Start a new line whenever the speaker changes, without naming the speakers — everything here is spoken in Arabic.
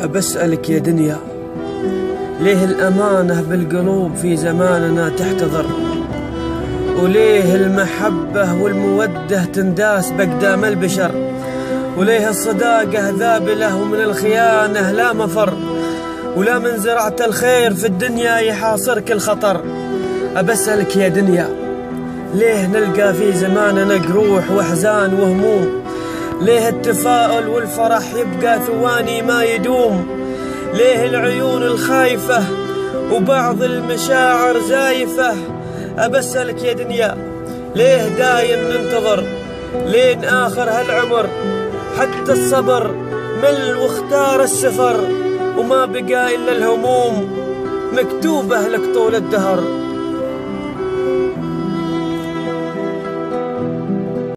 بسألك يا دنيا، ليه الأمانة بالقلوب في زماننا تحتضر؟ وليه المحبة والمودة تنداس بأقدام البشر؟ وليه الصداقة ذابلة ومن الخيانة لا مفر؟ ولا من زرعة الخير في الدنيا يحاصرك الخطر؟ أبسألك يا دنيا، ليه نلقى في زماننا جروح وأحزان وهموم؟ ليه التفاؤل والفرح يبقى ثواني ما يدوم؟ ليه العيون الخايفة وبعض المشاعر زايفة؟ أبسألك يا دنيا، ليه دايم ننتظر لين آخر هالعمر؟ حتى الصبر مل واختار السفر، وما بقى إلا الهموم مكتوبة لك طول الدهر.